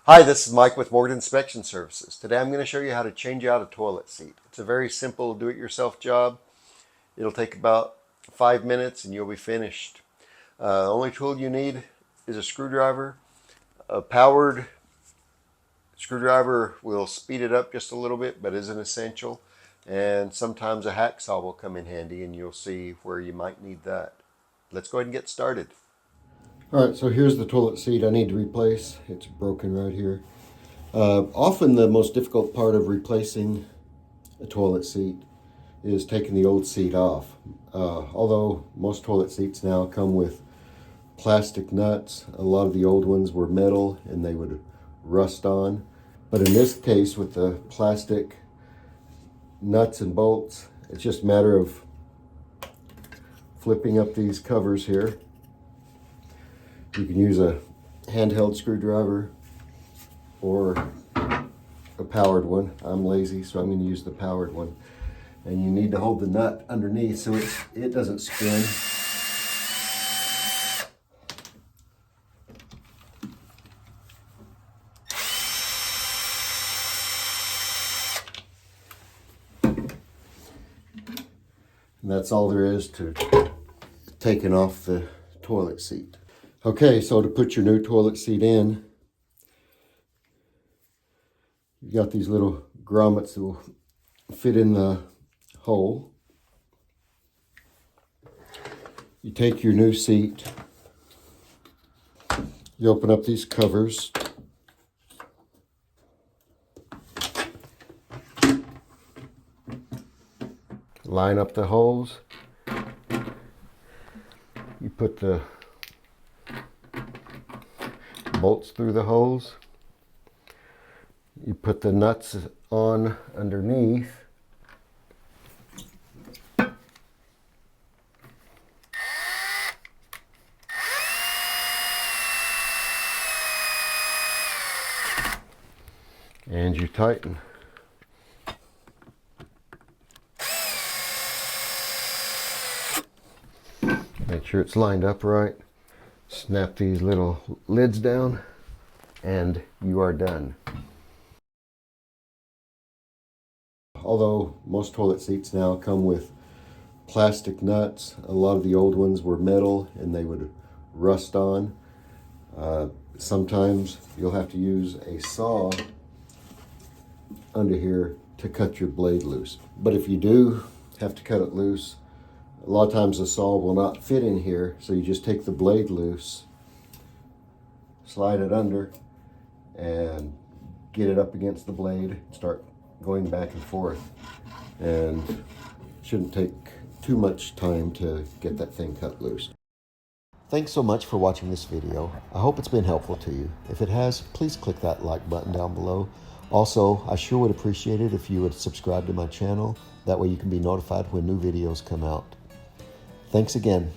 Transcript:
Hi, this is Mike with Morgan Inspection Services. Today I'm going to show you how to change out a toilet seat. It's a very simple do-it-yourself job. It'll take about 5 minutes and you'll be finished. The only tool you need is a screwdriver. A powered screwdriver will speed it up just a little bit, but isn't essential. And sometimes a hacksaw will come in handy and you'll see where you might need that. Let's go ahead and get started. Alright, so here's the toilet seat I need to replace. It's broken right here. Often the most difficult part of replacing a toilet seat is taking the old seat off. Although most toilet seats now come with plastic nuts, a lot of the old ones were metal and they would rust on. But in this case, with the plastic nuts and bolts, it's just a matter of flipping up these covers here. You can use a handheld screwdriver or a powered one. I'm lazy, so I'm going to use the powered one. And you need to hold the nut underneath so it doesn't spin. And that's all there is to taking off the toilet seat. Okay, so to put your new toilet seat in, you've got these little grommets that will fit in the hole. You take your new seat, you open up these covers, line up the holes, you put the bolts through the holes, you put the nuts on underneath, and you tighten. Make sure it's lined up right. Snap these little lids down and you are done. Although most toilet seats now come with plastic nuts, a lot of the old ones were metal and they would rust on. Sometimes you'll have to use a saw under here to cut your blade loose. But if you do have to cut it loose, a lot of times the saw will not fit in here, so you just take the blade loose, slide it under, and get it up against the blade, start going back and forth. And it shouldn't take too much time to get that thing cut loose. Thanks so much for watching this video. I hope it's been helpful to you. If it has, please click that like button down below. Also, I sure would appreciate it if you would subscribe to my channel. That way you can be notified when new videos come out. Thanks again.